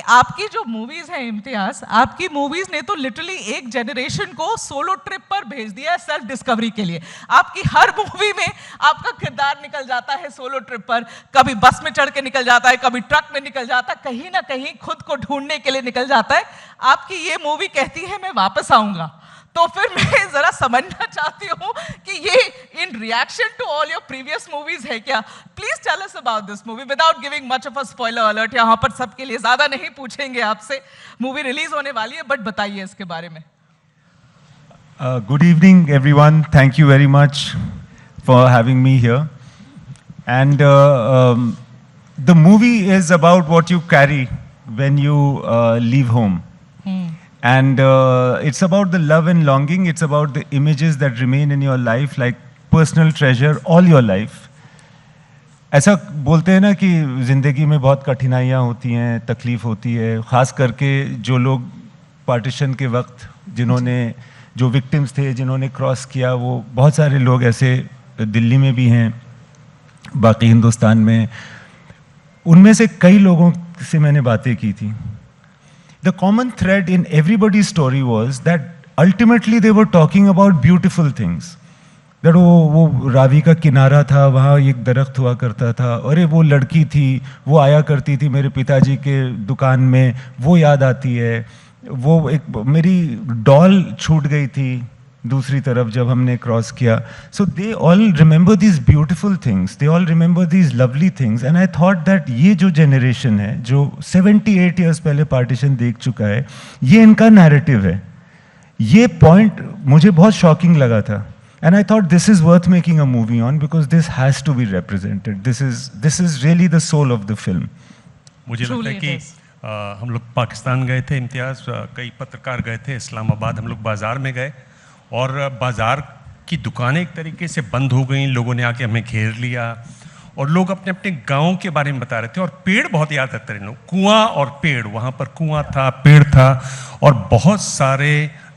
आपकी जो मूवीज हैं इम्तियाज, आपकी मूवीज ने तो लिटरली एक जनरेशन को सोलो ट्रिप पर भेज दिया है सेल्फ डिस्कवरी के लिए। आपकी हर मूवी में आपका किरदार निकल जाता है सोलो ट्रिप पर, कभी बस में चढ़ के निकल जाता है, कभी ट्रक में निकल जाता है, कहीं ना कहीं खुद को ढूंढने के लिए निकल जाता है। आपकी ये मूवी कहती है मैं वापस आऊंगा, तो फिर मैं जरा समझना चाहती हूँ कि ये in reaction to all your previous movies है क्या? Please tell us about this movie without giving much of a spoiler alert. यहाँ पर सबके लिए ज्यादा नहीं पूछेंगे आपसे, मूवी रिलीज होने वाली है, बट बताइए इसके बारे में। Good evening, everyone. Thank you very much for having me here. And the movie is about what you carry when you leave home. And it's about the love and longing. It's about the images that remain in your life, like personal treasure all your life. ऐसा बोलते हैं ना कि ज़िंदगी में बहुत कठिनाइयाँ होती हैं, तकलीफ़ होती है, ख़ास करके जो लोग पार्टीशन के वक्त जिन्होंने, जो विक्टिम्स थे, जिन्होंने क्रॉस किया, वो बहुत सारे लोग ऐसे दिल्ली में भी हैं, बाकी हिंदुस्तान में। उनमें से कई लोगों से मैंने बातें की थी। The common thread in everybody's story was that ultimately they were talking about beautiful things. That वो रावी का किनारा था, वहाँ एक दरख्त हुआ करता था, अरे वो लड़की थी, वो आया करती थी मेरे पिताजी के दुकान में, वो याद आती है, वो एक मेरी डॉल छूट गई थी दूसरी तरफ जब हमने क्रॉस किया। So they all remember these beautiful things, they all remember these lovely things. And I thought that ये जो जनरेशन है जो 78 ईयर्स पहले पार्टीशन देख चुका है, ये इनका नैरेटिव है। ये पॉइंट मुझे बहुत शॉकिंग लगा था। And I thought this is worth making a movie on because this has to be represented. This is really the soul of the film. मुझे लगता है कि हम लोग पाकिस्तान गए थे इम्तियाज़, कई पत्रकार गए थे इस्लामाबाद, हम लोग बाज़ार में गए और बाज़ार की दुकानें एक तरीके से बंद हो गई, लोगों ने आके हमें घेर लिया और लोग अपने अपने गाँव के बारे में बता रहे थे और पेड़ बहुत याद करते रहे लोग, कुआं और पेड़, वहाँ पर कुआं था, पेड़ था और बहुत सारे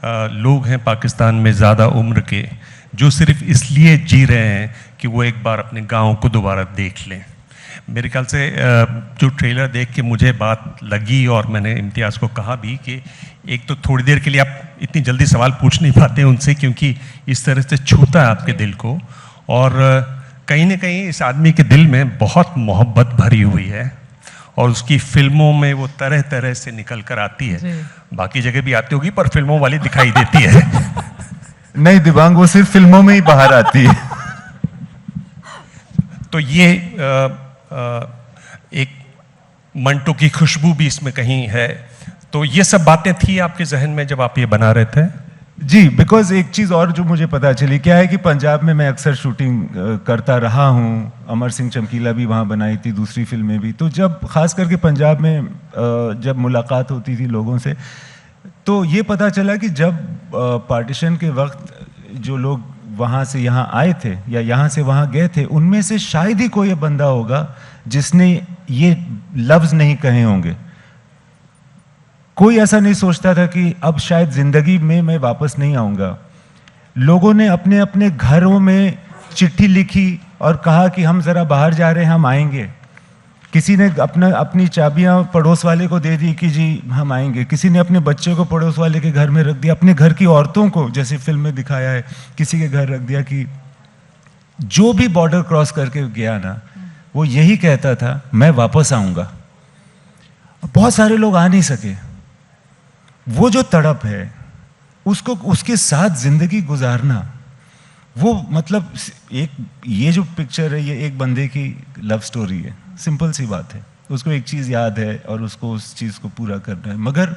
लोग हैं पाकिस्तान में ज़्यादा उम्र के जो सिर्फ इसलिए जी रहे हैं कि वो एक बार अपने गाँव को दोबारा देख लें। मेरे ख्याल से जो ट्रेलर देख के मुझे बात लगी और मैंने इम्तियाज़ को कहा भी कि एक तो थोड़ी देर के लिए आप इतनी जल्दी सवाल पूछ नहीं पाते उनसे क्योंकि इस तरह से छूता है आपके दिल को और कहीं ना कहीं इस आदमी के दिल में बहुत मोहब्बत भरी हुई है और उसकी फिल्मों में वो तरह तरह से निकल कर आती है। बाकी जगह भी आती होगी पर फिल्मों वाली दिखाई देती है। नहीं दिबांग, वो सिर्फ फिल्मों में ही बाहर आती है। तो ये एक मंटो की खुशबू भी इसमें कहीं है। तो ये सब बातें थी आपके जहन में जब आप ये बना रहे थे? जी, बिकॉज एक चीज़ और जो मुझे पता चली क्या है कि पंजाब में मैं अक्सर शूटिंग करता रहा हूँ। अमर सिंह चमकीला भी वहाँ बनाई थी, दूसरी फिल्में भी। तो जब खास करके पंजाब में जब मुलाकात होती थी लोगों से, तो ये पता चला कि जब पार्टीशन के वक्त जो लोग वहाँ से यहाँ आए थे या यहाँ से वहाँ गए थे, उनमें से शायद ही कोई बंदा होगा जिसने ये लफ्ज़ नहीं कहे होंगे। कोई ऐसा नहीं सोचता था कि अब शायद ज़िंदगी में मैं वापस नहीं आऊँगा। लोगों ने अपने अपने घरों में चिट्ठी लिखी और कहा कि हम ज़रा बाहर जा रहे हैं, हम आएंगे। किसी ने अपनी चाबियां पड़ोस वाले को दे दी कि जी हम आएंगे। किसी ने अपने बच्चे को पड़ोस वाले के घर में रख दिया, अपने घर की औरतों को, जैसे फिल्म में दिखाया है, किसी के घर रख दिया। कि जो भी बॉर्डर क्रॉस करके गया ना, वो यही कहता था मैं वापस आऊँगा। बहुत सारे लोग आ नहीं सके। वो जो तड़प है उसको, उसके साथ ज़िंदगी गुजारना, वो मतलब एक ये जो पिक्चर है ये एक बंदे की लव स्टोरी है। सिंपल सी बात है, उसको एक चीज़ याद है और उसको उस चीज़ को पूरा करना है। मगर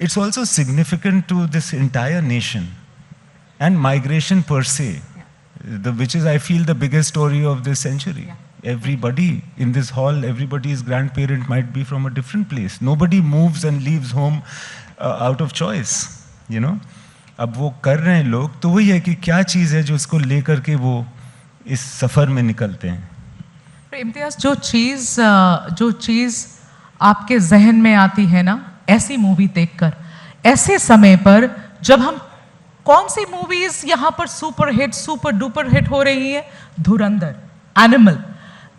it's also significant to this entire nation and migration पर से, which is I feel the biggest story of this century. Everybody in this hall, everybody's grandparent might be from a different place. Nobody moves and leaves home out of choice, you know. अब वो कर रहे हैं लोग, तो वही है कि क्या चीज़ है जो इसको लेकर के वो इस सफ़र में निकलते हैं। इम्तियाज़, जो चीज़ आपके जहन में आती है ना ऐसी मूवी देखकर, ऐसे समय पर जब हम, कौन सी मूवीज यहाँ पर सुपर डुपर हिट हो रही है? धुरंधर, एनिमल,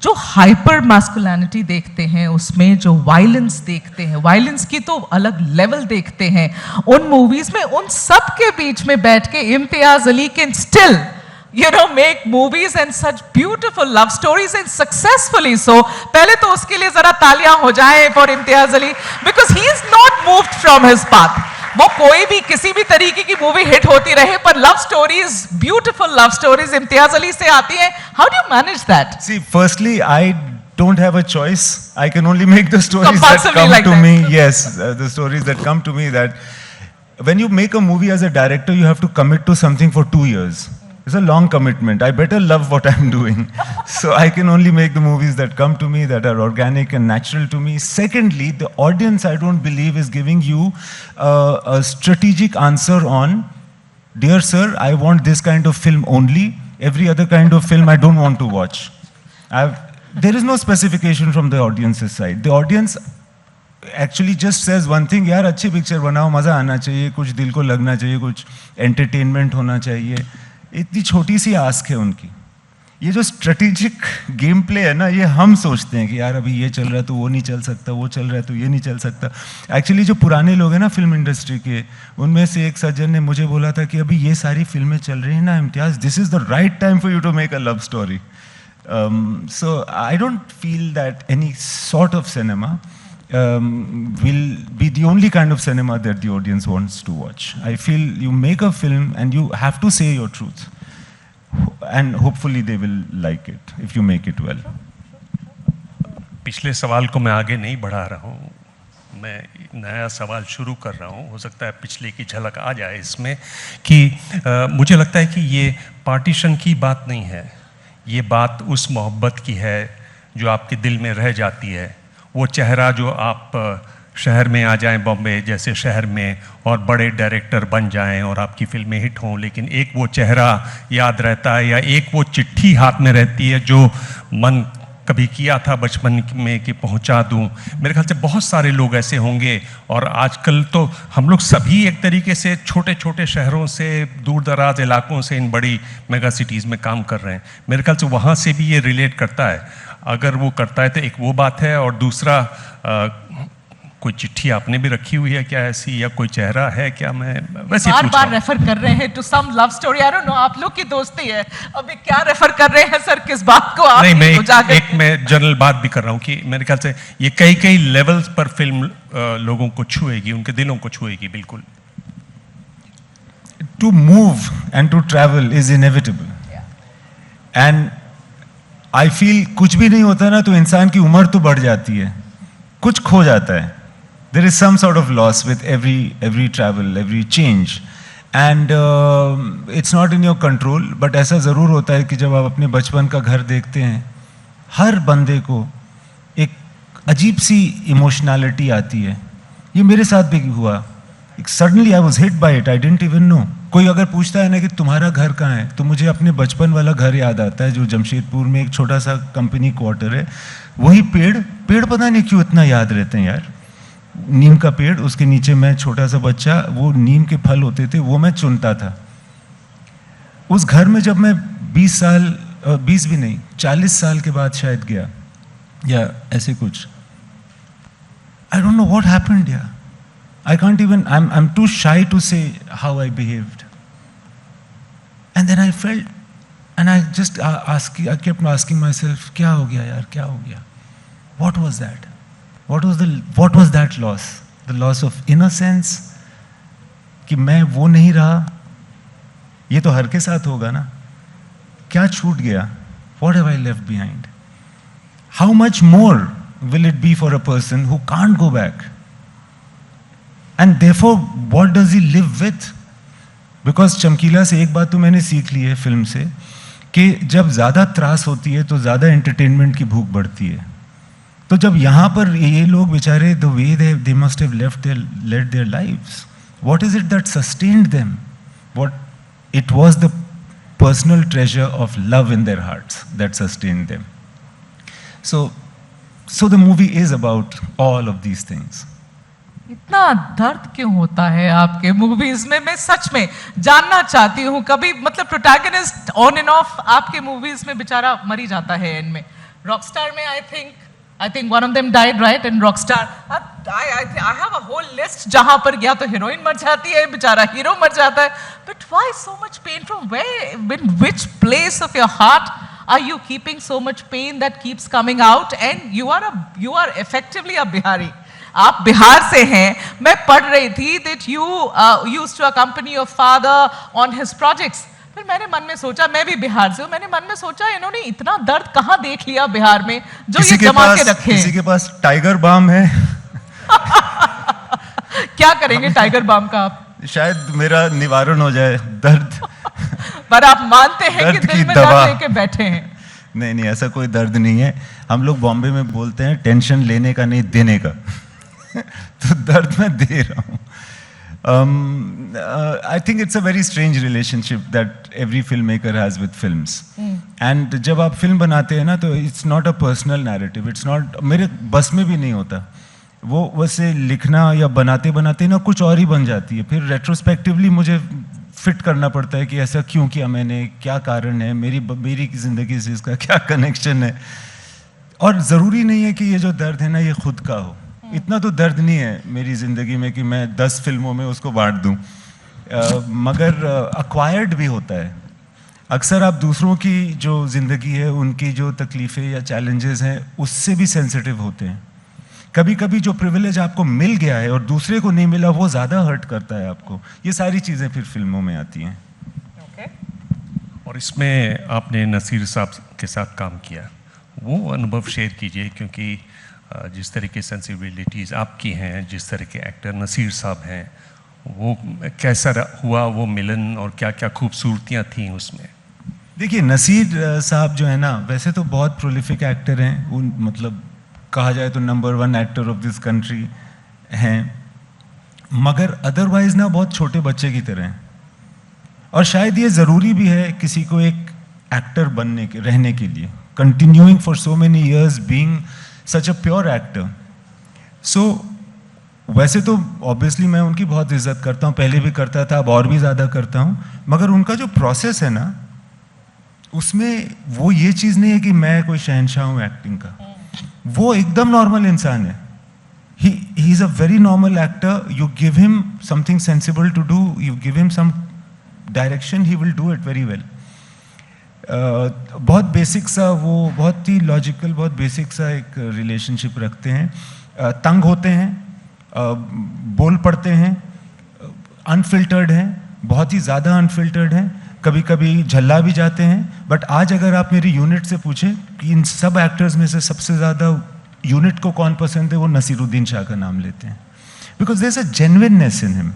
जो हाइपर मैस्कुलिनिटी देखते हैं उसमें, जो वायलेंस देखते हैं, वायलेंस की तो अलग लेवल देखते हैं उन मूवीज में, उन सब के बीच में बैठ के Imtiaz Ali can still make movies and such beautiful love stories and successfully so. पहले तो उसके लिए जरा तालियां हो जाएं for Imtiaz Ali, because he is not moved from his path. वो कोई भी किसी भी तरीके की मूवी हिट होती रहे, पर love stories, beautiful love stories Imtiaz Ali से आती हैं. How do you manage that? See, firstly, I don't have a choice. I can only make the stories that Compulsively come like to that. me. Yes, the stories that come to me. That when you make a movie as a director, you have to commit to something for 2 years. It's a long commitment. I better love what I'm doing. So I can only make the movies that come to me, that are organic and natural to me. Secondly, the audience, I don't believe, is giving you a strategic answer on, dear sir, I want this kind of film only. Every other kind of film I don't want to watch. There is no specification from the audience's side. The audience actually just says one thing, यार अच्छी picture बनाओ, मज़ा आना चाहिए, कुछ दिल को लगना चाहिए, कुछ एंटरटेनमेंट होना चाहिए. इतनी छोटी सी आस्क है उनकी. ये जो स्ट्रेटेजिक गेम प्ले है ना, ये हम सोचते हैं कि यार अभी ये चल रहा है तो वो नहीं चल सकता, वो चल रहा है तो ये नहीं चल सकता. एक्चुअली जो पुराने लोग हैं ना फिल्म इंडस्ट्री के, उनमें से एक सज्जन ने मुझे बोला था कि अभी ये सारी फिल्में चल रही हैं ना Imtiaz, this is the right time for you to make a love story. So I don't feel that any sort of cinema will be the only kind of cinema that the audience wants to watch. I feel you make a film and you have to say your truth, and hopefully they will like it if you make it well. पिछले सवाल को मैं आगे नहीं बढ़ा रहा हूँ, मैं नया सवाल शुरू कर रहा हूँ. हो सकता है पिछले की झलक आ जाए इसमें कि मुझे लगता है कि ये पार्टीशन की बात नहीं है, ये बात उस मोहब्बत की है जो आपके दिल में रह जाती है. वो चेहरा जो आप शहर में आ जाएं, बॉम्बे जैसे शहर में, और बड़े डायरेक्टर बन जाएं और आपकी फिल्में हिट हों, लेकिन एक वो चेहरा याद रहता है, या एक वो चिट्ठी हाथ में रहती है जो मन कभी किया था बचपन में कि पहुंचा दूं. मेरे ख्याल से बहुत सारे लोग ऐसे होंगे, और आजकल तो हम लोग सभी एक तरीके से छोटे छोटे शहरों से, दूर दराज इलाकों से इन बड़ी मेगा सिटीज़ में काम कर रहे हैं. मेरे ख्याल से वहाँ से भी ये रिलेट करता है. अगर वो करता है तो एक वो बात है, और दूसरा कोई चिट्ठी आपने भी रखी हुई है क्या ऐसी, या कोई चेहरा है क्या? मैं वैसे बार बार रेफर कर रहे हैं to some love story. I don't know, आप लोग की दोस्ती है, अभी क्या रेफर कर रहे हैं सर, किस बात को आप? नहीं, मैं जनरल बात भी कर रहा हूँ कि मेरे ख्याल से ये कई कई लेवल्स पर फिल्म लोगों को छुएगी, उनके दिलों को छुएगी. बिल्कुल. To move and to travel is inevitable. And I feel कुछ भी नहीं होता ना तो इंसान की उम्र तो बढ़ जाती है, कुछ खो जाता है. There is some sort of loss with every travel, every change, and it's not in your control. But ऐसा ज़रूर होता है कि जब आप अपने बचपन का घर देखते हैं, हर बंदे को एक अजीब सी इमोशनैलिटी आती है. ये मेरे साथ भी हुआ. Suddenly I was hit by it. I didn't even know. कोई अगर पूछता है ना कि तुम्हारा घर कहाँ है, तो मुझे अपने बचपन वाला घर याद आता है जो जमशेदपुर में एक छोटा सा कंपनी क्वार्टर है. वही पेड़ पता नहीं क्यों इतना याद रहते हैं यार. नीम का पेड़, उसके नीचे मैं छोटा सा बच्चा, वो नीम के फल होते थे, वो मैं चुनता था. उस घर में जब मैं 20 भी नहीं 40 साल के बाद शायद गया, या ऐसे कुछ. आई डोंट नो व्हाट हैपेंड यार. I can't even, I'm too shy to say how I behaved. And then I felt, and I just I kept asking myself, क्या हो गया यार, क्या हो गया? What was that? What was that loss? The loss of innocence, कि मैं वो नहीं रहा. ये तो हर के साथ होगा ना. क्या छूट गया? What have I left behind? How much more will it be for a person who can't go back? And therefore, what does he live with? Because चमकीला से एक बात तो मैंने सीख ली है फिल्म से, कि जब ज़्यादा त्रास होती है तो ज़्यादा एंटरटेनमेंट की भूख बढ़ती है. तो जब यहाँ पर ये लोग बेचारे, the way they must have led their lives, what is it that sustained them? It was the personal treasure of love in their hearts that sustained them. So the movie is about all of these things. इतना दर्द क्यों होता है आपके movies में? मैं सच में जानना चाहती हूँ. कभी मतलब प्रोटैगनिस्ट ऑन एंड ऑफ आपके मूवीज में बेचारा मर ही जाता है एंड में, Rockstar में I think one of them died, right? In Rockstar, I have a whole list जहाँ पर या तो हीरोइन मर जाती है, बेचारा हीरो मर जाता है. But why so much pain? From where, in which place of your heart are you keeping so much pain that keeps coming out? And you are effectively a Bihari. आप बिहार से हैं. मैं पढ़ रही थी that you used to accompany your father on his projects. फिर मैंने मन में सोचा, मैं भी बिहार से हूँ, मैंने मन में सोचा इन्होंने इतना दर्द कहाँ देख लिया बिहार में जो ये जमा के रखे. किसी के पास टाइगर बाम है. क्या करेंगे टाइगर बाम का आप? शायद मेरा निवारण हो जाए दर्द. पर आप मानते हैं कि दिल में दर्द लेके बैठे हैं? नहीं, ऐसा कोई दर्द नहीं है. हम लोग बॉम्बे में बोलते हैं टेंशन लेने का नहीं देने का. तो दर्द मैं दे रहा हूँ. I think it's a very strange relationship that every filmmaker has with films. And जब आप फिल्म बनाते हैं ना तो it's not a personal narrative. It's not, मेरे बस में भी नहीं होता. वो वैसे लिखना या बनाते बनाते ना कुछ और ही बन जाती है. फिर रेट्रोस्पेक्टिवली मुझे फिट करना पड़ता है कि ऐसा क्यों किया मैंने, क्या कारण है, मेरी ज़िंदगी से इसका क्या कनेक्शन है. और ज़रूरी नहीं है कि ये जो दर्द है ना ये खुद का हो. इतना तो दर्द नहीं है मेरी ज़िंदगी में कि मैं 10 फिल्मों में उसको बांट दूं. मगर अक्वायर्ड भी होता है. अक्सर आप दूसरों की जो ज़िंदगी है, उनकी जो तकलीफ़ें या चैलेंजेस हैं, उससे भी सेंसिटिव होते हैं. कभी कभी जो प्रिविलेज आपको मिल गया है और दूसरे को नहीं मिला, वो ज़्यादा हर्ट करता है आपको. ये सारी चीज़ें फिर फिल्मों में आती हैं. और इसमें आपने नसीर साहब के साथ काम किया, वो अनुभव शेयर कीजिए, क्योंकि जिस तरह की सेंसिबिलिटीज़ आपकी हैं, जिस तरह के एक्टर नसीर साहब हैं, वो कैसा हुआ वो मिलन और क्या क्या खूबसूरतियाँ थीं उसमें? देखिए, नसीर साहब जो है ना, वैसे तो बहुत प्रोलिफिक एक्टर हैं. उन मतलब कहा जाए तो number 1 actor of this country हैं, मगर अदरवाइज ना बहुत छोटे बच्चे की तरह हैं. और शायद ये ज़रूरी भी है किसी को एक एक्टर बनने के रहने के लिए, continuing for so many years being such a pure actor. So वैसे तो ऑब्वियसली मैं उनकी बहुत इज्जत करता हूँ, पहले भी करता था, अब और भी ज़्यादा करता हूँ. मगर उनका जो प्रोसेस है ना, उसमें वो ये चीज़ नहीं है कि मैं कोई शहंशाह हूँ एक्टिंग का. वो एकदम नॉर्मल इंसान है. He is a very normal actor. You give him something sensible to do, you give him some direction, he will do it very well. बहुत बेसिक सा, वो बहुत ही लॉजिकल, बहुत बेसिक सा एक रिलेशनशिप रखते हैं. तंग होते हैं, बोल पड़ते हैं, अनफिल्टर्ड हैं, बहुत ही ज़्यादा अनफिल्टर्ड हैं, कभी कभी झल्ला भी जाते हैं. बट आज अगर आप मेरी यूनिट से पूछें कि इन सब एक्टर्स में से सबसे ज़्यादा यूनिट को कौन पसंद है, वो नसीरुद्दीन शाह का नाम लेते हैं. Because there is a genuineness in him.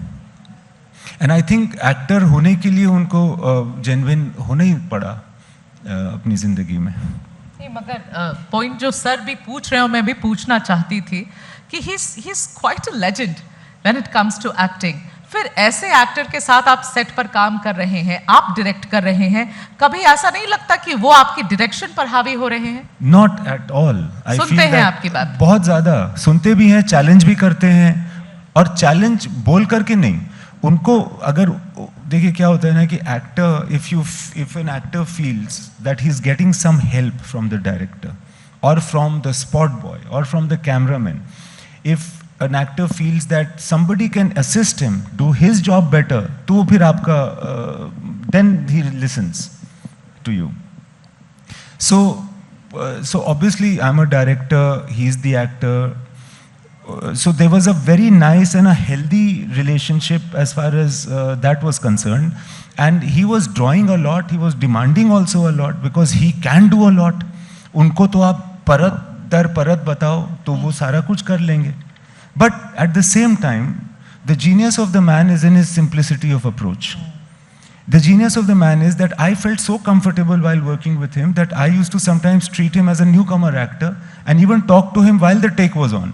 And I think actor होने के लिए उनको जेन्युइन होना ही पड़ा अपनी ज़िंदगी में. नहीं, मगर पॉइंट जो सर भी पूछ रहे हो, मैं भी पूछना चाहती थी कि he is quite a legend when it comes to acting. फिर ऐसे एक्टर के साथ आप सेट पर काम कर रहे हैं, आप डायरेक्ट कर रहे हैं, कभी ऐसा नहीं लगता कि वो आपकी डायरेक्शन पर हावी हो रहे हैं? Not at all. सुनते हैं आपकी बात, बहुत ज़्यादा सुनते भी हैं, चैलेंज भी करते हैं. और चैलेंज बोल करके नहीं, उनको अगर देखिए क्या होता है ना कि actor, if an actor feels that he is getting some help from the director और फ्रॉम द स्पॉट बॉय और from the cameraman, if an actor feels that somebody can assist him do his job better, तो फिर आपका then he listens to you. So obviously I'm a director, he's the actor. So there was a very nice and a healthy relationship as far as that was concerned. And he was drawing a lot, he was demanding also a lot because he can do a lot. उनको तो आप परत दर परत बताओ तो वो सारा कुछ कर लेंगे. But at the same time, the genius of the man is in his simplicity of approach. The genius of the man is that I felt so comfortable while working with him that I used to sometimes treat him as a newcomer actor and even talk to him while the take was on,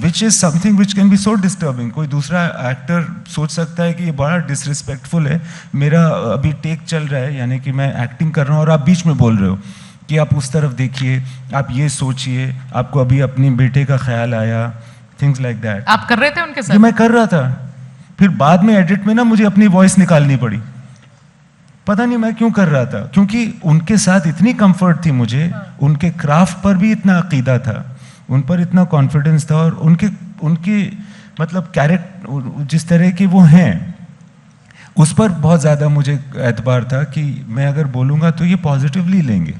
which is something which can be so disturbing. कोई दूसरा actor सोच सकता है कि ये बड़ा disrespectful है, मेरा अभी take चल रहा है, यानी कि मैं acting कर रहा हूँ और आप बीच में बोल रहे हो कि आप उस तरफ देखिए, आप ये सोचिए, आपको अभी अपनी बेटे का ख्याल आया, things like that. आप कर रहे थे उनके साथ? ये मैं कर रहा था. फिर बाद में एडिट में ना मुझे अपनी वॉइस निकालनी पड़ी पता नहीं मैं क्यों कर रहा था, क्योंकि उनके साथ इतनी कंफर्ट थी मुझे, उनके क्राफ्ट पर भी इतना अकीदा था, उन पर इतना कॉन्फिडेंस था, और उनके मतलब कैरेक्टर जिस तरह के वो हैं उस पर बहुत ज़्यादा मुझे एतबार था कि मैं अगर बोलूँगा तो ये पॉजिटिवली लेंगे.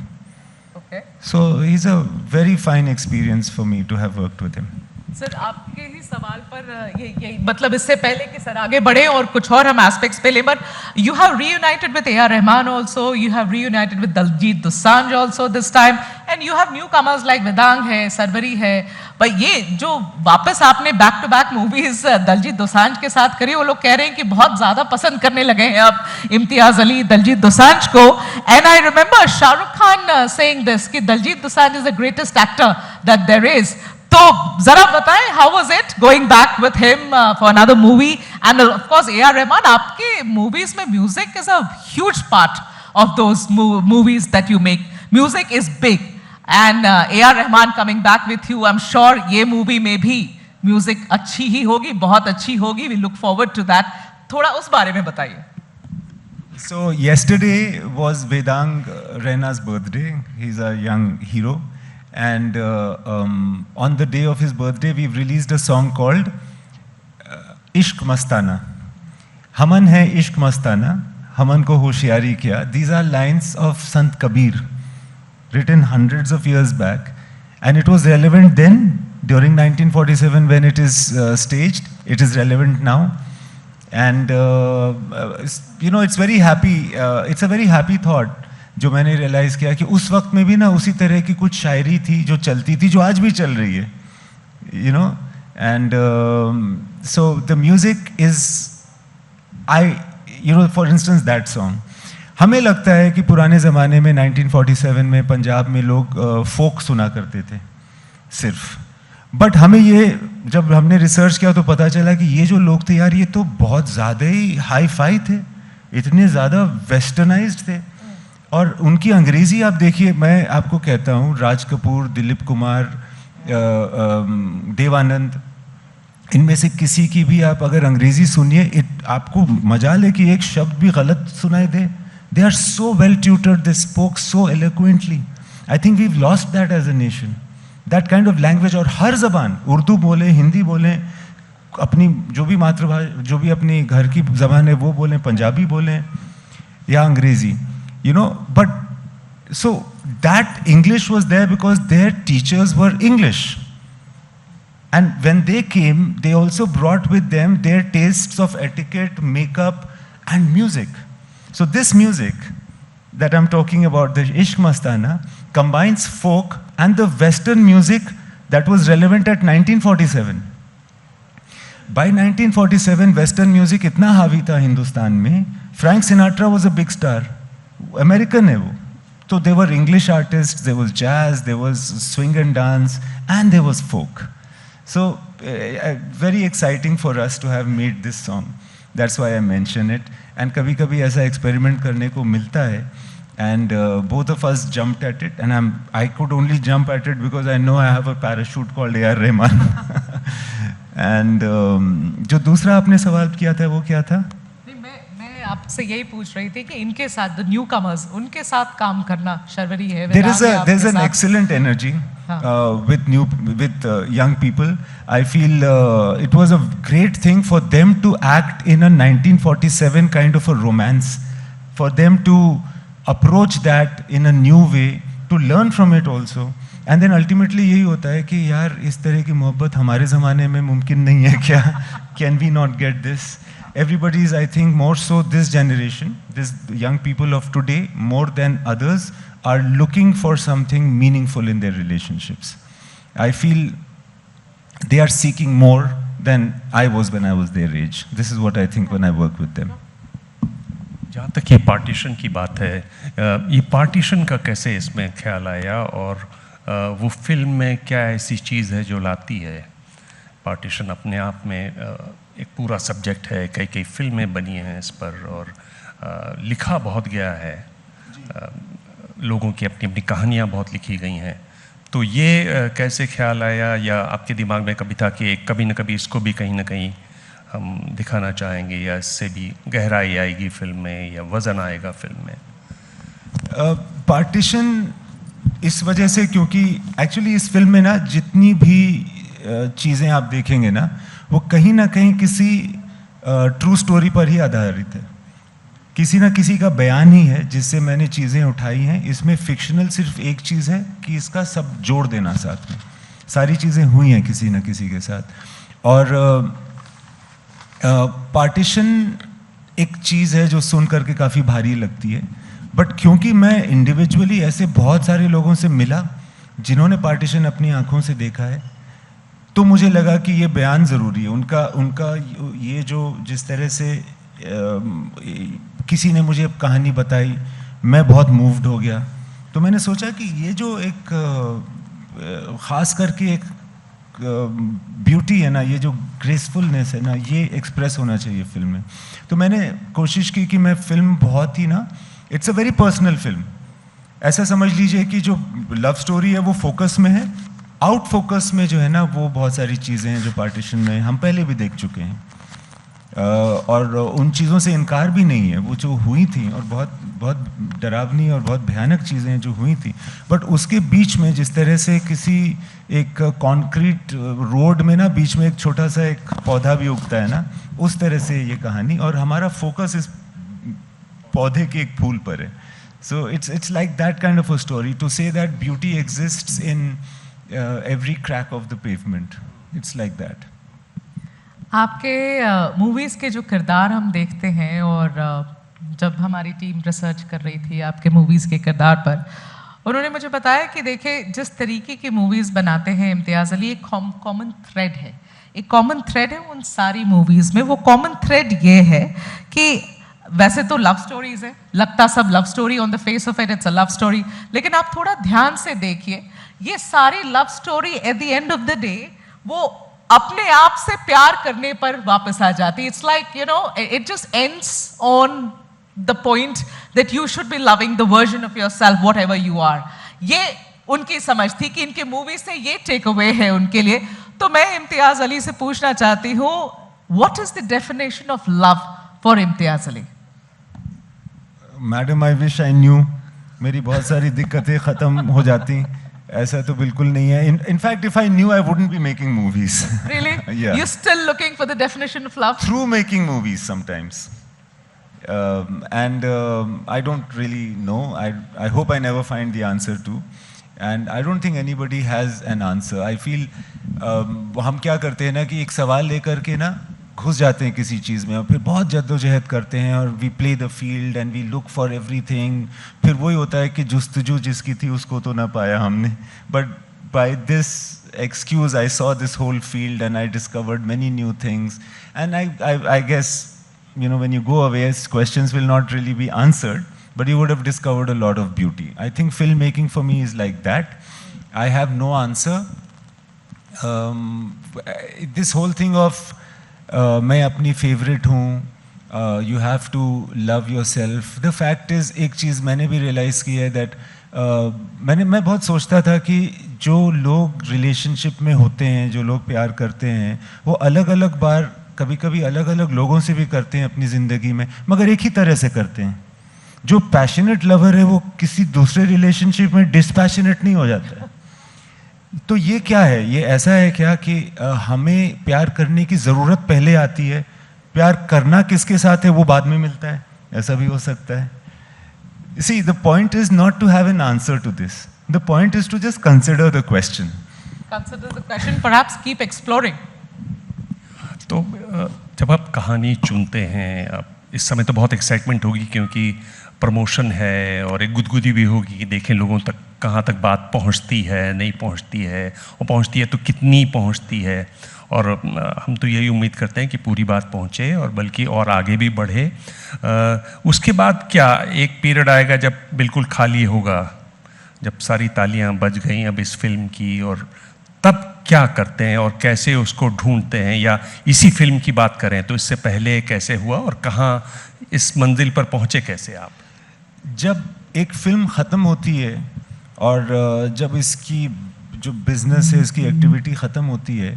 So he is a very fine experience for me to have worked with him. Sir आपके ही सवाल पर ये मतलब इससे पहले कि सर आगे बढ़े और कुछ और हम एस्पेक्ट्स पे ले, but you have reunited with A R Rahman also, you have reunited with Diljit Dosanjh also this time, and you have newcomers like Vedang है, सरवरी है. पर ये जो वापस आपने back to back movies Diljit Dosanjh के साथ करी, वो लोग कह रहे हैं कि बहुत ज्यादा पसंद करने लगे हैं अब इम्तियाज अली दलजीत दोसांझ को. And I remember Shahrukh Khan saying this कि Diljit Dosanjh is the greatest actor that there is. तो जरा बताएं, how was it going back with him for another movie, and of course A R Rahman, आपके मूवीज में music is a huge part of those movies that you make. Music is big, and A R Rahman coming back with you, I am sure ये movie में भी music अच्छी ही होगी, बहुत अच्छी होगी. We look forward to that. थोड़ा उस बारे में बताइए. So yesterday was Vedang Raina's birthday. He's a young hero. And on the day of his birthday, we've released a song called Ishq Mastana. Haman hai Ishq Mastana, Haman ko hoshyari kiya. These are lines of Sant Kabir, written hundreds of years back. And it was relevant then, during 1947 when it is staged. It is relevant now. And you know, it's very happy, it's a very happy thought. जो मैंने realise किया कि उस वक्त में भी ना उसी तरह की कुछ शायरी थी जो चलती थी, जो आज भी चल रही है, you know. And so the music is, you know, for instance that song, हमें लगता है कि पुराने ज़माने में 1947 में पंजाब में लोग फोक सुना करते थे सिर्फ. बट हमें ये, जब हमने रिसर्च किया तो पता चला कि ये जो लोग थे यार, ये तो बहुत ज़्यादा ही हाई फाई थे, इतने ज़्यादा वेस्टर्नाइज्ड थे. और उनकी अंग्रेज़ी आप देखिए, मैं आपको कहता हूँ, राज कपूर, दिलीप कुमार, देवानंद, इनमें से किसी की भी आप अगर अंग्रेज़ी सुनिए, आपको मजाल है कि एक शब्द भी गलत सुनाई दे. They are so well tutored, they spoke so eloquently. I think we lost that as a nation, that kind of language. और हर ज़बान, उर्दू बोलें, हिंदी बोलें, अपनी जो भी मातृभाषा, जो भी अपनी घर की ज़बान है वो बोलें, पंजाबी बोलें या अंग्रेज़ी, you know. But so that English was there because their teachers were English, and when they came, they also brought with them their tastes of etiquette, makeup and music. So this music that I'm talking about, the Ishq Mastana, combines folk and the Western music that was relevant at 1947. By 1947 Western music इतना हावी था हिंदुस्तान में. Frank Sinatra was a big star. American है वो, तो there were English artists, there was jazz, there was swing and dance, and there was folk. So very exciting for us to have made this song. That's why I mention it. And कभी-कभी ऐसा experiment करने को मिलता है, and both of us jumped at it, and I could only jump at it because I know I have a parachute called A.R. Rahman. And जो दूसरा आपने सवाल किया था वो क्या था? आपसे यही पूछ रही थी कि इनके साथ, द न्यू कमर्स, उनके साथ काम करना, शर्वरी है, there is an excellent energy with young people. I feel it was a great thing for them to act in a 1947 kind of a romance, for them to approach that in a new way, to learn from it also. And then ultimately यही होता है कि यार इस तरह की मोहब्बत हमारे ज़माने में मुमकिन नहीं है क्या? Can we not get this? Everybody is, I think, more so this generation, this young people of today, more than others, are looking for something meaningful in their relationships. I feel they are seeking more than I was when I was their age. This is what I think when I work with them. जहाँ तक ये partition की बात है, ये partition का कैसे इसमें ख्याल आया, और वो फिल्म में क्या ऐसी चीज़ है जो लाती है? पार्टीशन अपने आप में एक पूरा सब्जेक्ट है, कई कई फिल्में बनी हैं इस पर, और लिखा बहुत गया है, लोगों की अपनी अपनी कहानियाँ बहुत लिखी गई हैं. तो ये कैसे ख्याल आया, या आपके दिमाग में कभी था कि कभी न कभी इसको भी कहीं ना कहीं हम दिखाना चाहेंगे, या इससे भी गहराई आएगी फिल्म में या वज़न आएगा फिल्म में? पार्टीशन इस वजह से क्योंकि एक्चुअली इस फिल्म में ना जितनी भी चीज़ें आप देखेंगे ना वो कहीं ना कहीं किसी ट्रू स्टोरी पर ही आधारित है, किसी ना किसी का बयान ही है जिससे मैंने चीज़ें उठाई हैं। इसमें फिक्शनल सिर्फ एक चीज़ है कि इसका सब जोड़ देना साथ में, सारी चीज़ें हुई हैं किसी ना किसी के साथ। और पार्टीशन एक चीज़ है जो सुन करके काफ़ी भारी लगती है, बट क्योंकि मैं इंडिविजुअली ऐसे बहुत सारे लोगों से मिला जिन्होंने पार्टीशन अपनी आंखों से देखा है, तो मुझे लगा कि ये बयान ज़रूरी है। उनका ये जो जिस तरह से किसी ने मुझे कहानी बताई, मैं बहुत मूव्ड हो गया। तो मैंने सोचा कि ये जो एक ख़ास करके एक ब्यूटी है ना, ये जो ग्रेसफुलनेस है ना, ये एक्सप्रेस होना चाहिए फिल्म में। तो मैंने कोशिश की कि मैं फिल्म बहुत ही ना, it's a very personal film. ऐसा समझ लीजिए कि जो लव स्टोरी है वो फोकस में है, आउट फोकस में जो है ना वो बहुत सारी चीज़ें हैं जो पार्टीशन में हम पहले भी देख चुके हैं, और उन चीज़ों से इनकार भी नहीं है, वो जो हुई थी और बहुत बहुत डरावनी और बहुत भयानक चीज़ें जो हुई थी, बट उसके बीच में जिस तरह से किसी एक कंक्रीट रोड में ना बीच में एक छोटा सा एक पौधा भी उगता है ना, उस तरह से ये कहानी, और हमारा फोकस इस पौधे के एक फूल पर है। So it's like that kind of a story to say that beauty exists in every crack of the pavement, it's like that. आपके मूवीज़ के जो किरदार हम देखते हैं, और जब हमारी टीम रिसर्च कर रही थी आपके मूवीज़ के किरदार पर, उन्होंने मुझे बताया कि देखिए जिस तरीके की मूवीज़ बनाते हैं इम्तियाज़ अली, एक कॉमन थ्रेड है, एक कॉमन थ्रेड है उन सारी मूवीज़ में। वो कॉमन थ्रेड ये है कि वैसे तो लव स्टोरीज़ है, लगता सब love story, on the face of it it's a love story, लेकिन आप थोड़ा ध्यान से देखिए, ये सारी love story at the end of the day वो अपने आप से प्यार करने पर वापस आ जाती है। It's like you know it just ends on the point that you should be loving the version of yourself whatever you are. ये उनकी समझ थी कि इनके मूवी से ये टेक अवे है उनके लिए। तो मैं इम्तियाज़ अली से पूछना चाहती हूँ, what is the definition of love for Imtiaz Ali? Madam, I wish I knew, मेरी बहुत सारी दिक्कतें ख़त्म हो जाती। ऐसा तो बिल्कुल नहीं है। In fact, if I knew, I wouldn't be making movies. Really? Yeah. You're still looking for the definition of love? Through making movies sometimes. And I don't really know. I hope I never find the answer to. And I don't think anybody has an answer. I feel हम क्या करते हैं ना कि एक सवाल लेकर के ना घुस जाते हैं किसी चीज़ में, और फिर बहुत जद्दोजहद करते हैं, और we play the field and we look for everything. फिर वही होता है कि जुस्तजू जिसकी थी उसको तो ना पाया हमने, but by this excuse I saw this whole field and I discovered many new things. And I guess, you know, when you go away, questions will not really be answered, but you would have discovered a lot of beauty. I think filmmaking for me is like that. I have no answer. This whole thing of मैं अपनी favourite हूँ, you have to love yourself. The fact is, एक चीज़ मैंने भी realise की है that मैं बहुत सोचता था कि जो लोग रिलेशनशिप में होते हैं, जो लोग प्यार करते हैं, वो अलग अलग बार कभी कभी अलग अलग लोगों से भी करते हैं अपनी ज़िंदगी में, मगर एक ही तरह से करते हैं। जो पैशनेट लवर है वो किसी दूसरे रिलेशनशिप में डिस्पैशनेट नहीं हो जाता है। तो ये क्या है? ये ऐसा है क्या कि हमें प्यार करने की ज़रूरत पहले आती है, प्यार करना किसके साथ है वो बाद में मिलता है? ऐसा भी हो सकता है। See, the point is not to have an answer to this. The point is to just consider the question. Consider the question, perhaps keep exploring. तो जब आप कहानी चुनते हैं, इस समय तो बहुत एक्साइटमेंट होगी क्योंकि प्रमोशन है, और एक गुदगुदी भी होगी कि देखें लोगों तक कहाँ तक बात पहुँचती है, नहीं पहुँचती है, और पहुँचती है तो कितनी पहुँचती है। और हम तो यही उम्मीद करते हैं कि पूरी बात पहुँचे और बल्कि और आगे भी बढ़े। उसके बाद क्या एक पीरियड आएगा जब बिल्कुल खाली होगा, जब सारी तालियां बज गई अब इस फिल्म की, और तब क्या करते हैं और कैसे उसको ढूंढते हैं? या इसी फिल्म की बात करें तो इससे पहले कैसे हुआ और कहाँ इस मंजिल पर पहुँचे कैसे आप? जब एक फिल्म ख़त्म होती है और जब इसकी जो बिज़नेस है, इसकी एक्टिविटी ख़त्म होती है,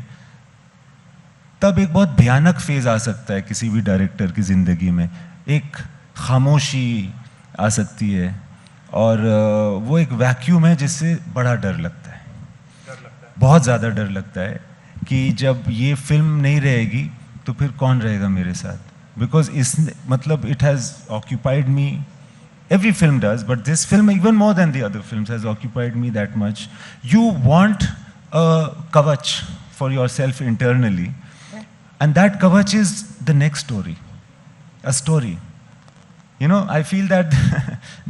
तब एक बहुत भयानक फेज आ सकता है किसी भी डायरेक्टर की ज़िंदगी में। एक खामोशी आ सकती है और वो एक वैक्यूम है जिससे बड़ा डर लगता है, बहुत ज़्यादा डर लगता है कि जब ये फिल्म नहीं रहेगी तो फिर कौन रहेगा मेरे साथ। बिकॉज इस मतलब it has occupied me, every film does, but this film even more than the other films has occupied me that much. You want a kavach for yourself internally, and that kavach is the next story, a story. You know, I feel that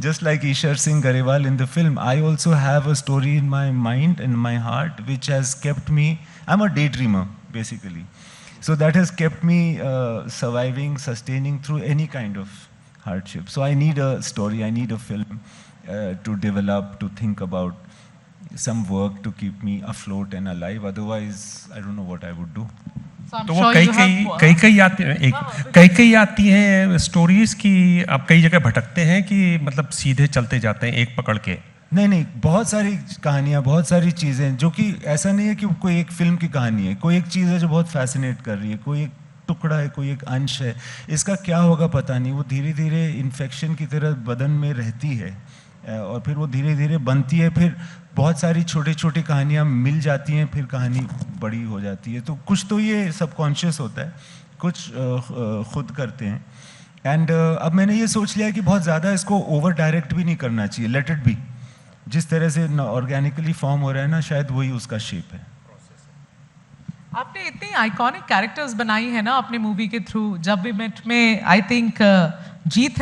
just like Ishar Singh Garewal in the film, I also have a story in my mind and my heart which has kept me, I'm a daydreamer basically. So that has kept me surviving, sustaining through any kind of hardship. So I need a story, I need a film to develop, to think about, some work to keep me afloat and alive. Otherwise, I don't know what I would do. तो वो कई आती हैं stories की, आप कई जगह भटकते हैं कि मतलब सीधे चलते जाते हैं एक पकड़ के? नहीं, बहुत सारी कहानियाँ, बहुत सारी चीज़ें, जो कि ऐसा नहीं है कि कोई एक फिल्म की कहानी है, कोई एक चीज़ है जो बहुत फैसिनेट कर रही है, कोई एक टुकड़ा है, कोई एक अंश है, इसका क्या होगा पता नहीं, वो धीरे धीरे इन्फेक्शन की तरह बदन में रहती है और फिर वो धीरे धीरे बनती है, फिर बहुत सारी छोटी छोटी कहानियाँ मिल जाती हैं, फिर कहानी बड़ी हो जाती है। तो कुछ तो ये सबकॉन्शियस होता है, कुछ खुद करते हैं। एंड अब मैंने ये सोच लिया कि बहुत ज़्यादा इसको ओवर डायरेक्ट भी नहीं करना चाहिए, लेट इट बी। जिस तरह से ऑर्गेनिकली फॉर्म हो रहा है ना, शायद वही उसका शेप है। आपने इतनी आइकॉनिक कैरेक्टर्स बनाई है ना अपने मूवी के थ्रू। जब वी मेट में आई थिंक गीत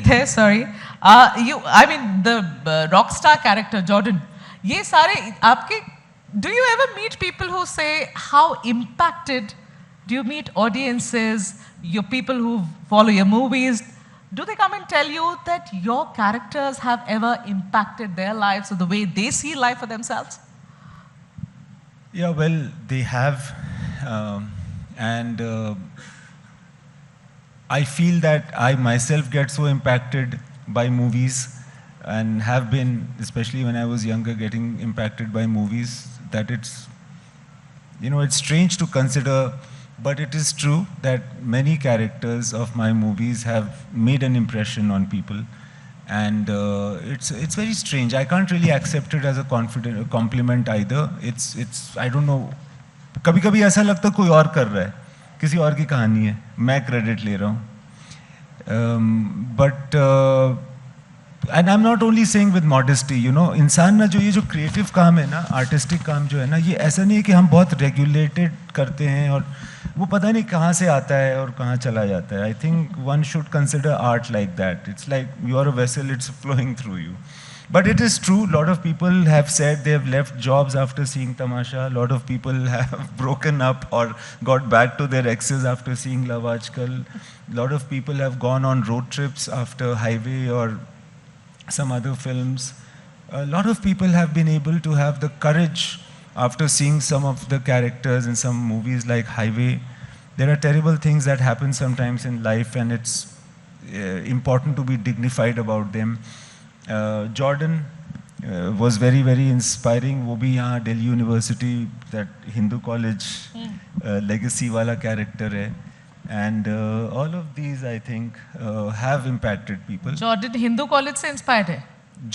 है sorry, I mean the rock star character Jordan, ये सारे आपके। Do you ever meet people who say how impacted, do you meet audiences, your people who follow your movies, do they come and tell you that your characters have ever impacted their lives or the way they see life for themselves? Yeah, well, they have, and I feel that I myself get so impacted by movies, and have been, especially when I was younger, getting impacted by movies, that it's, you know, it's strange to consider, but it is true that many characters of my movies have made an impression on people. And it's very strange. I can't really accept it as a compliment either. It's I don't know. कभी कभी ऐसा लगता है कोई और कर रहा है, किसी और की कहानी है, मैं क्रेडिट ले रहा हूँ। But and I'm not only saying with modesty, you know, इंसान ना जो ये जो क्रिएटिव काम है ना, आर्टिस्टिक काम जो है ना, ये ऐसा नहीं है कि हम बहुत रेगुलेटेड करते हैं और वो पता नहीं कहाँ से आता है और कहाँ चला जाता है। I think one should consider art like that. It's like you are a vessel, it's flowing through you. But it is true, a lot of people have said they have left jobs after seeing Tamasha. A lot of people have broken up or got back to their exes after seeing Love Aajkal. A lot of people have gone on road trips after Highway or some other films. A lot of people have been able to have the courage after seeing some of the characters in some movies like Highway. There are terrible things that happen sometimes in life, and it's important to be dignified about them. Jordan was very very inspiring. वो भी यहाँ Delhi university that Hindu college legacy वाला character है, and all of these I think have impacted people. Jordan Hindu college से inspired है?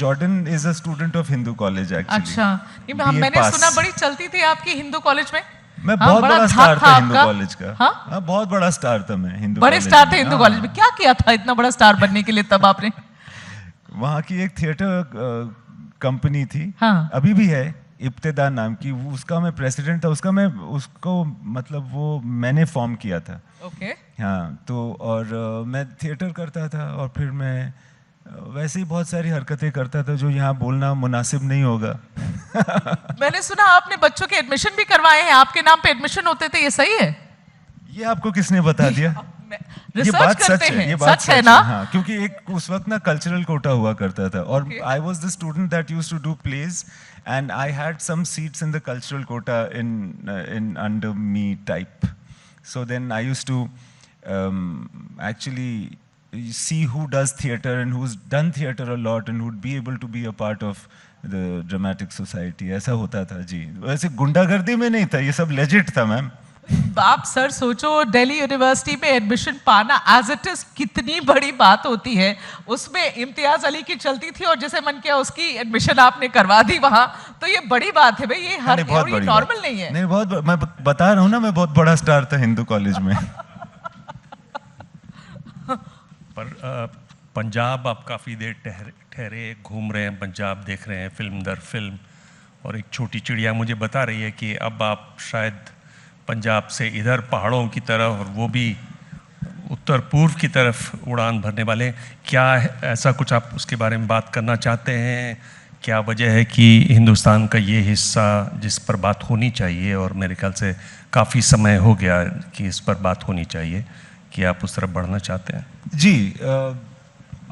Jordan is a student of Hindu college actually. अच्छा, मैंने सुना बड़ी चलती थी आपकी हिंदू कॉलेज में। मैं बहुत बड़ा स्टार था हिंदू कॉलेज का। हाँ, बहुत बड़ा स्टार था मैं हिंदू। बड़े स्टार थे हिंदू कॉलेज में? क्या किया था इतना बड़ा स्टार बनने के लिए तब आपने? वहाँ की एक थिएटर कंपनी थी, हाँ। अभी भी है, इब्तिदा नाम की, उसका मैं प्रेसिडेंट था। उसको मतलब वो मैंने फॉर्म किया था। ओके। हाँ, तो और मैं थिएटर करता था और फिर मैं वैसे ही बहुत सारी हरकतें करता था जो यहाँ बोलना मुनासिब नहीं होगा। मैंने सुना आपने बच्चों के एडमिशन भी करवाए हैं, आपके नाम पे एडमिशन होते थे, ये सही है? ये आपको किसने बता दिया? ये बात सच है, ये बात सच है ना? हाँ, क्योंकि एक उस वक्त ना कल्चरल कोटा हुआ करता था और I was the student that used to do plays and I had some seats in the cultural quota in under me type. So then I used to actually see who does theater and who's done theater a lot and who'd be able to be a part of the dramatic society. ऐसा होता था जी. वैसे गुंडागर्दी में नहीं था, ये सब legit था मैम. आप सर सोचो दिल्ली यूनिवर्सिटी में एडमिशन पाना एज इट इज कितनी बड़ी बात होती है, उसमें इम्तियाज अली की चलती थी और जैसे मन किया उसकी एडमिशन आपने करवा दी वहां, तो ये बड़ी बात है भाई, ये हर नॉर्मल नहीं है। नहीं, बहुत, मैं बता रहा हूँ ना, मैं बहुत बड़ा स्टार था हिंदू कॉलेज में। पर पंजाब आप काफ़ी देर ठहरे, घूम रहे हैं पंजाब, देख रहे हैं फिल्म दर फिल्म, और एक छोटी चिड़िया मुझे बता रही है कि अब आप शायद पंजाब से इधर पहाड़ों की तरफ, और वो भी उत्तर पूर्व की तरफ उड़ान भरने वाले। क्या ऐसा कुछ आप उसके बारे में बात करना चाहते हैं? क्या वजह है कि हिंदुस्तान का ये हिस्सा जिस पर बात होनी चाहिए, और मेरे ख्याल से काफ़ी समय हो गया कि इस पर बात होनी चाहिए, कि आप उस तरफ बढ़ना चाहते हैं? जी,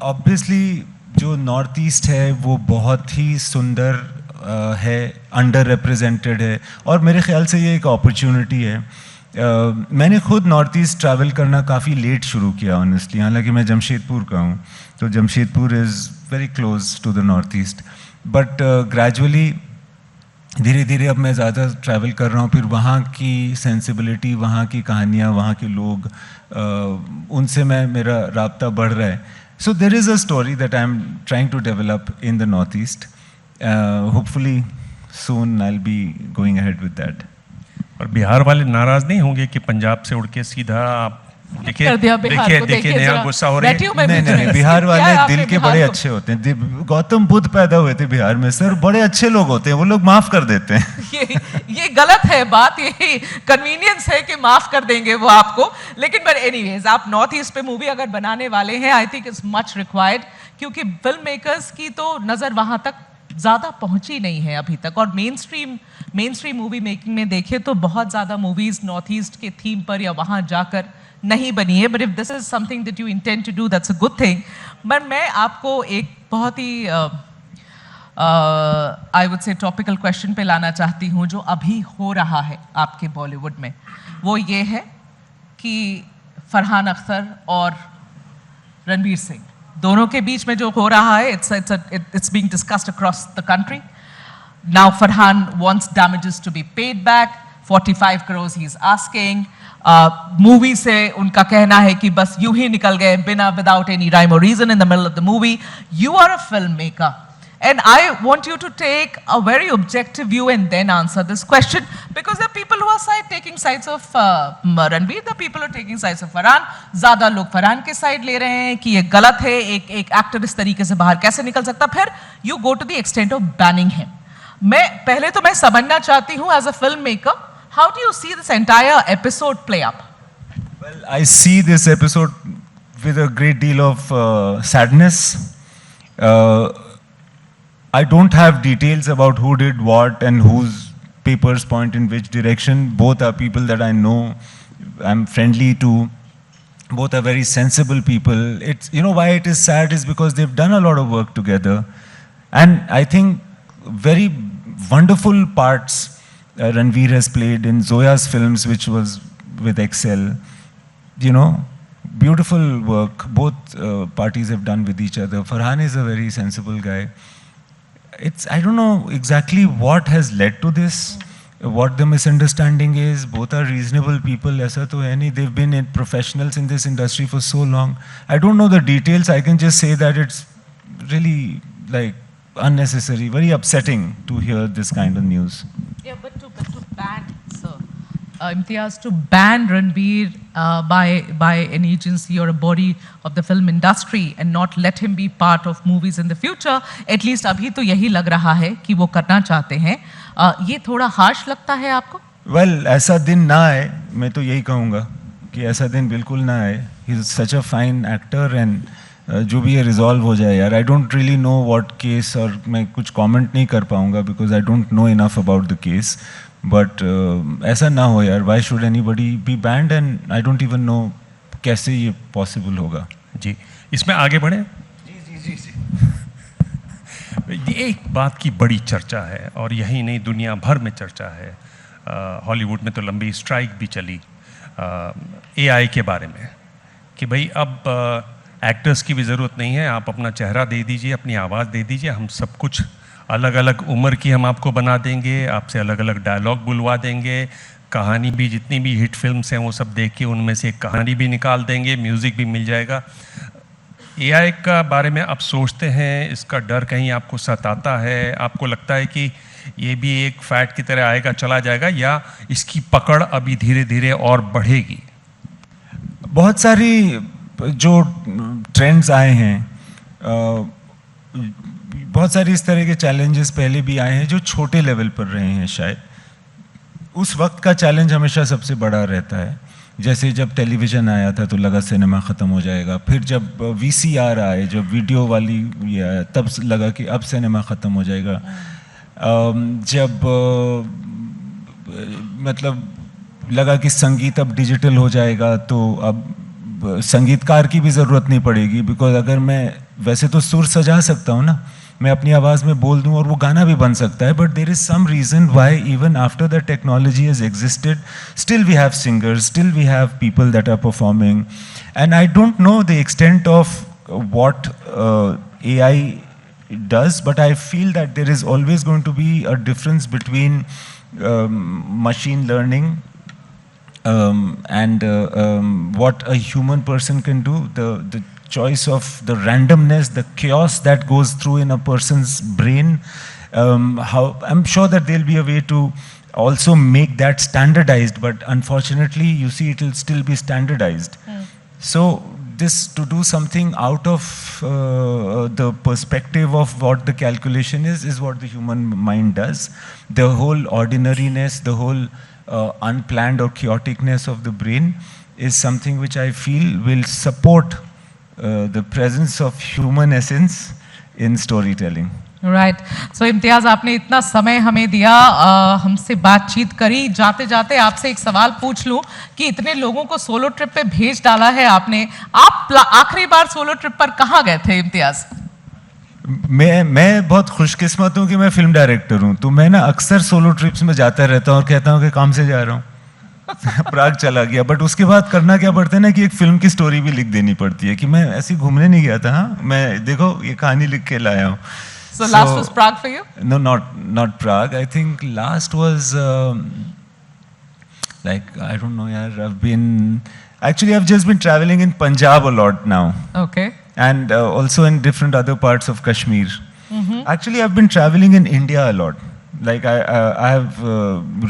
ऑब्वियसली जो नॉर्थ ईस्ट है वो बहुत ही सुंदर है, अंडर रिप्रेजेंटेड है, और मेरे ख्याल से ये एक अपॉर्चुनिटी है। मैंने खुद नॉर्थ ईस्ट ट्रैवल करना काफ़ी लेट शुरू किया ऑनेस्टली, हालांकि मैं जमशेदपुर का हूँ, तो Jamshedpur is very close to the north east, but gradually धीरे धीरे अब मैं ज़्यादा ट्रैवल कर रहा हूँ, फिर वहाँ की सेंसिबिलिटी, वहाँ की कहानियाँ, वहाँ के लोग, उनसे मेरा राब्ता बढ़ रहा है। So there is a story that I am trying to develop in the north east. Hopefully soon I'll be going ahead with that. और बिहार वाले नाराज नहीं होंगे कि पंजाब से उड़ के सीधा आप देखिए नया गुस्सा हो रहा है? नहीं, बिहार वाले दिल के बड़े अच्छे होते हैं। गौतम बुद्ध पैदा हुए थे बिहार में सर, बड़े अच्छे लोग होते हैं, वो लोग माफ कर देते हैं। ये गलत है बात, ये कन्वीनियंस है कि माफ कर देंगे वो आपको। लेकिन बट एनीवेज, आप नॉर्थ ईस्ट पे मूवी अगर बनाने वाले हैं, I think it's much required, क्योंकि फिल्म मेकर्स की तो नजर वहां तक ज़्यादा पहुंची नहीं है अभी तक, और मेन स्ट्रीम मूवी मेकिंग में देखें तो बहुत ज़्यादा मूवीज़ नॉर्थ ईस्ट के थीम पर या वहाँ जाकर नहीं बनी है। But if this is something that you intend to do, that's a good thing. But मैं आपको एक बहुत ही I would say topical question पे लाना चाहती हूँ, जो अभी हो रहा है आपके बॉलीवुड में। वो ये है कि फरहान अख्तर और रणवीर सिंह दोनों के बीच में जो हो रहा है, it's being discussed across the country. Now Farhan wants damages to be paid back, 45 crores he's asking. Movie से उनका कहना है कि बस यूं ही निकल गए बिना, without any rhyme or reason in the middle of the movie. You are a filmmaker, and I want you to take a very objective view and then answer this question, because there are people who are taking sides of Ranveer, there are people who are taking sides of Farhan. ज़्यादा लोग फरहान के side ले रहे हैं कि ये गलत है, एक एक्टर इस तरीके से बाहर कैसे निकल सकता। फिर you go to the extent of banning him. पहले तो मैं समझना चाहती हूँ as a filmmaker, how do you see this entire episode play up? Well, I see this episode with a great deal of sadness. I don't have details about who did what and whose papers point in which direction. Both are people that I know, I'm friendly to. Both are very sensible people. It's, you know why it is sad is because they've done a lot of work together. And I think very wonderful parts Ranveer has played in Zoya's films, which was with Excel. You know, beautiful work both parties have done with each other. Farhan is a very sensible guy. I don't know exactly what has led to this, what the misunderstanding is. Both are reasonable people, aisa to hai nahi. They've been professionals in this industry for so long. I don't know the details. I can just say that it's really like unnecessary, very upsetting to hear this kind of news. Yeah, but to ban, sir, Imtiaz, to ban Ranveer by an agency or a body of the film industry and not let him be part of movies in the future, at least अभी तो यही लग रहा है कि वो करना चाहते हैं। ये थोड़ा हार्श लगता है आपको? Well, ऐसा दिन ना आए, मैं तो यही कहूँगा कि ऐसा दिन बिल्कुल ना आए। He is such a fine actor and जो भी ये रिजॉल्व हो जाए यार। I don't really know what case, और मैं कुछ कमेंट नहीं कर पाऊँगा because I don't know enough about the case, but ऐसा ना हो यार। Why should anybody be banned, and I don't even know कैसे ये पॉसिबल होगा। जी, इसमें आगे बढ़े। जी ये एक बात की बड़ी चर्चा है, और यही नहीं दुनिया भर में चर्चा है। हॉलीवुड में तो लंबी स्ट्राइक भी चली AI के बारे में, कि भाई अब एक्टर्स की भी ज़रूरत नहीं है, आप अपना चेहरा दे दीजिए, अपनी आवाज़ दे दीजिए, हम सब कुछ अलग अलग उम्र की हम आपको बना देंगे, आपसे अलग अलग डायलॉग बुलवा देंगे, कहानी भी, जितनी भी हिट फिल्म्स हैं वो सब देख के उनमें से एक कहानी भी निकाल देंगे, म्यूज़िक भी मिल जाएगा। एआई का बारे में आप सोचते हैं, इसका डर कहीं आपको सताता है? आपको लगता है कि ये भी एक फैट की तरह आएगा चला जाएगा, या इसकी पकड़ अभी धीरे धीरे और बढ़ेगी? बहुत सारी जो ट्रेंड्स आए हैं, बहुत सारी इस तरह के चैलेंजेस पहले भी आए हैं जो छोटे लेवल पर रहे हैं। शायद उस वक्त का चैलेंज हमेशा सबसे बड़ा रहता है। जैसे जब टेलीविज़न आया था तो लगा सिनेमा ख़त्म हो जाएगा, फिर जब वीसीआर आए, जब वीडियो वाली ये आया, तब लगा कि अब सिनेमा ख़त्म हो जाएगा। जब मतलब लगा कि संगीत अब डिजिटल हो जाएगा तो अब संगीतकार की भी ज़रूरत नहीं पड़ेगी, बिकॉज अगर मैं वैसे तो सुर सजा सकता हूँ ना, मैं अपनी आवाज़ में बोल दूँ और वो गाना भी बन सकता है, but there is some reason why even after the technology has existed still we have singers, still we have people that are performing, and I don't know the extent of what AI does, but I feel that there is always going to be a difference between machine learning and what a human person can do. The choice of the randomness, the chaos that goes through in a person's brain. I'm sure that there'll be a way to also make that standardized, but unfortunately, you see, it will still be standardized. So this, to do something out of the perspective of what the calculation is what the human mind does. The whole ordinariness, the whole unplanned or chaoticness of the brain is something which I feel will support the presence of human essence in storytelling. Right so Imtiaz, आपने इतना समय हमें दिया, हमसे बातचीत करी। जाते जाते आपसे एक सवाल पूछ लूं कि इतने लोगों को सोलो ट्रिप पे भेज डाला है आपने, आप आखिरी बार सोलो ट्रिप पर कहाँ गए थे इम्तियाज़? मैं बहुत खुशकिस्मत हूँ कि मैं फिल्म डायरेक्टर हूँ, तो मैं ना अक्सर सोलो ट्रिप्स में जाता रहता हूँ और कहता हूँ कि काम से जा रहा हूँ। प्राग चला गया, बट उसके बाद करना क्या पड़ता है ना कि एक फिल्म की स्टोरी भी लिख देनी पड़ती है कि मैं ऐसे घूमने नहीं गया था, हाँ मैं देखो ये कहानी लिख के लाया हूँ। So last was Prague for you? No, not Prague. I think last was like, I don't know, yaar. I've just been traveling in Punjab a lot now. Okay. And also in different other parts of Kashmir. Actually, I've been traveling in India a lot. Like I have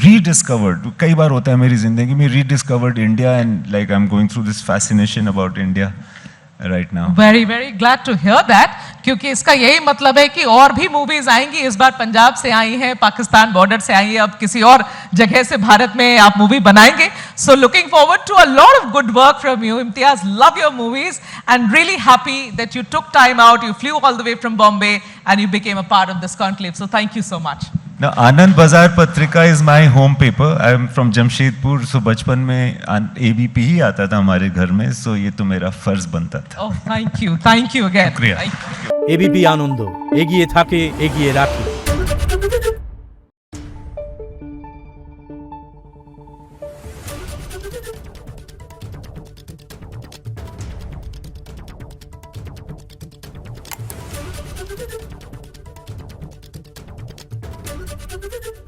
rediscovered, कई बार होता है मेरी जिंदगी में, rediscovered India, and like I'm going through this fascination about India right now. Very very glad to hear that, क्योंकि इसका यही मतलब है कि और भी मूवीज आएंगी। इस बार पंजाब से आई हैं, पाकिस्तान बॉर्डर से आई हैं, अब किसी और जगह से भारत में आप मूवी बनाएंगे। So looking forward to a lot of good work from you, Imtiaz. Love your movies and really happy that you took time out, you flew all the way from Bombay and you became a part of this conclave. So thank you so much. Now, Anand Bazar Patrika is my home paper. I am from Jamshedpur, so बचपन में ABP ही आता था हमारे घर में, so ये तो मेरा फर्ज बनता था। Oh, thank you again. शुक्रिया। Thank you. ABP আনন্দ এগিয়ে থাকে এগিয়ে রাখে। Thank you.